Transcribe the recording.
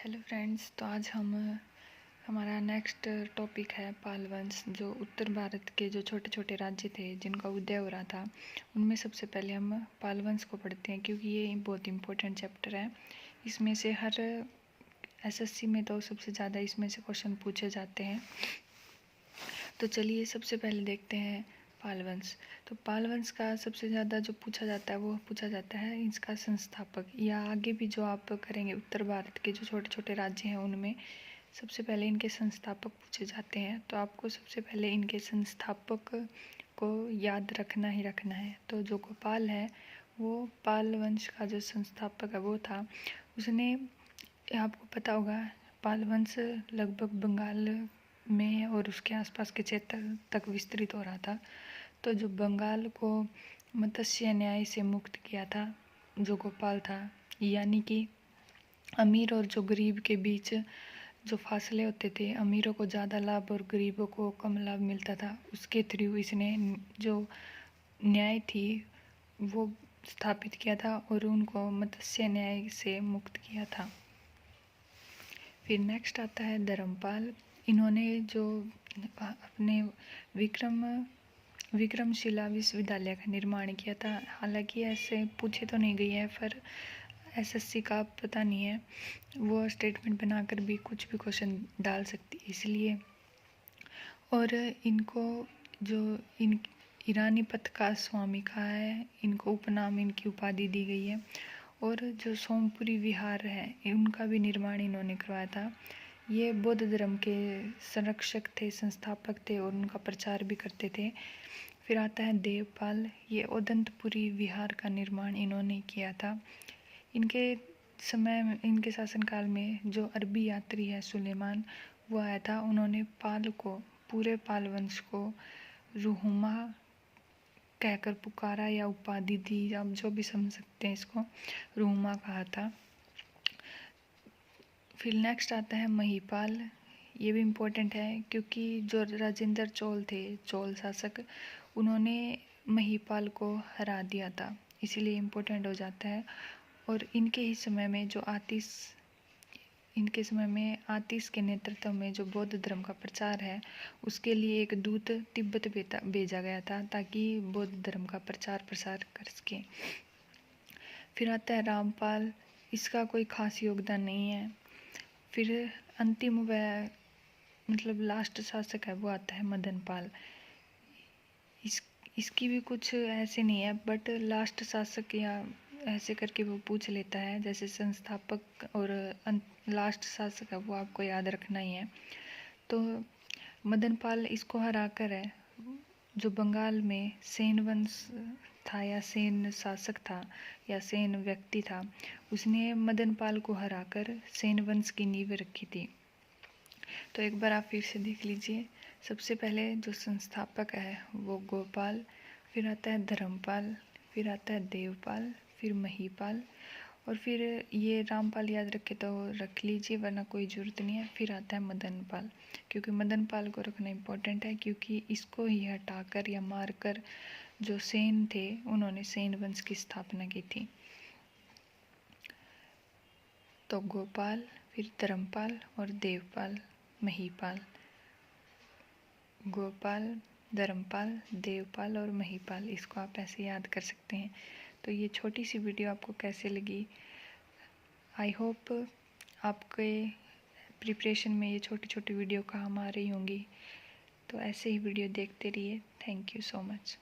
Hello friends, तो आज हमारा नेक्स्ट टॉपिक है पालवंश। जो उत्तर भारत के जो छोटे छोटे राज्य थे जिनका उदय हो रहा था, उनमें सबसे पहले हम पालवंश को पढ़ते हैं, क्योंकि ये बहुत इम्पोर्टेंट चैप्टर है। इसमें से हर एसएससी में तो सबसे ज़्यादा इसमें से क्वेश्चन पूछे जाते हैं। तो चलिए सबसे पहले देखते हैं पालवंश। तो पालवंश का सबसे ज़्यादा जो पूछा जाता है वो पूछा जाता है इसका संस्थापक, या आगे भी जो आप करेंगे उत्तर भारत के जो छोटे छोटे राज्य हैं उनमें सबसे पहले इनके संस्थापक पूछे जाते हैं। तो आपको सबसे पहले इनके संस्थापक को याद रखना ही रखना है। तो जो गोपाल है वो पाल वंश का जो संस्थापक है वो था। उसने, आपको पता होगा, पाल वंश लगभग बंगाल में और उसके आसपास के क्षेत्र तक विस्तृत हो रहा था। तो जो बंगाल को मत्स्य न्याय से मुक्त किया था जो गोपाल था, यानी कि अमीर और जो गरीब के बीच जो फासले होते थे, अमीरों को ज़्यादा लाभ और गरीबों को कम लाभ मिलता था, उसके थ्रू इसने जो न्याय थी वो स्थापित किया था और उनको मत्स्य न्याय से मुक्त किया था। फिर नेक्स्ट आता है धर्मपाल। इन्होंने जो अपने विक्रमशिला विश्वविद्यालय का निर्माण किया था। हालांकि ऐसे पूछे तो नहीं गई है, पर एसएससी का पता नहीं है, वो स्टेटमेंट बनाकर भी कुछ भी क्वेश्चन डाल सकती है इसलिए। और इनको जो इन ईरानी पथ का स्वामी कहा है, इनको उपनाम, इनकी उपाधि दी गई है। और जो सोमपुरी विहार है उनका भी निर्माण इन्होंने करवाया था। ये बौद्ध धर्म के संरक्षक थे, संस्थापक थे और उनका प्रचार भी करते थे। फिर आता है देवपाल। ये ओदंतपुरी विहार का निर्माण इन्होंने किया था। इनके समय में, इनके शासनकाल में जो अरबी यात्री है सुलेमान, वो आया था। उन्होंने पाल को, पूरे पाल वंश को रुहुमा कहकर पुकारा या उपाधि दी, आप जो भी समझ सकते हैं, इसको रुहुमा कहा था। फिर नेक्स्ट आता है महिपाल। ये भी इम्पोर्टेंट है क्योंकि जो राजेंद्र चोल थे, चोल शासक, उन्होंने महिपाल को हरा दिया था, इसीलिए इम्पोर्टेंट हो जाता है। और इनके ही समय में जो आतिश के नेतृत्व में जो बौद्ध धर्म का प्रचार है, उसके लिए एक दूत तिब्बत भेजा गया था ताकि बौद्ध धर्म का प्रचार प्रसार कर सके। फिर आता है रामपाल। इसका कोई खास योगदान नहीं है। फिर अंतिम व मतलब लास्ट शासक है वो आता है मदनपाल। इसकी भी कुछ ऐसे नहीं है, बट लास्ट शासक या ऐसे करके वो पूछ लेता है। जैसे संस्थापक और लास्ट शासक है वो आपको याद रखना ही है। तो मदनपाल इसको हराकर है, जो बंगाल में सेन वंश था या सेन शासक था या सेन व्यक्ति था, उसने मदनपाल को हराकर सेन वंश की नींव रखी थी। तो एक बार आप फिर से देख लीजिए। सबसे पहले जो संस्थापक है वो गोपाल, फिर आता है धर्मपाल, फिर आता है देवपाल, फिर महिपाल, और फिर ये रामपाल याद रखे तो रख लीजिए, वरना कोई ज़रूरत नहीं है। फिर आता है मदनपाल, क्योंकि मदनपाल को रखना इम्पोर्टेंट है, क्योंकि इसको ही हटाकर या मारकर जो सेन थे उन्होंने सेन वंश की स्थापना की थी। तो गोपाल, फिर धर्मपाल और देवपाल, महिपाल। गोपाल, धर्मपाल, देवपाल और महिपाल, इसको आप ऐसे याद कर सकते हैं। तो ये छोटी सी वीडियो आपको कैसे लगी? आई होप आपके प्रिपरेशन में ये छोटी छोटी वीडियो काम आ रही होंगी। तो ऐसे ही वीडियो देखते रहिए। Thank you so much.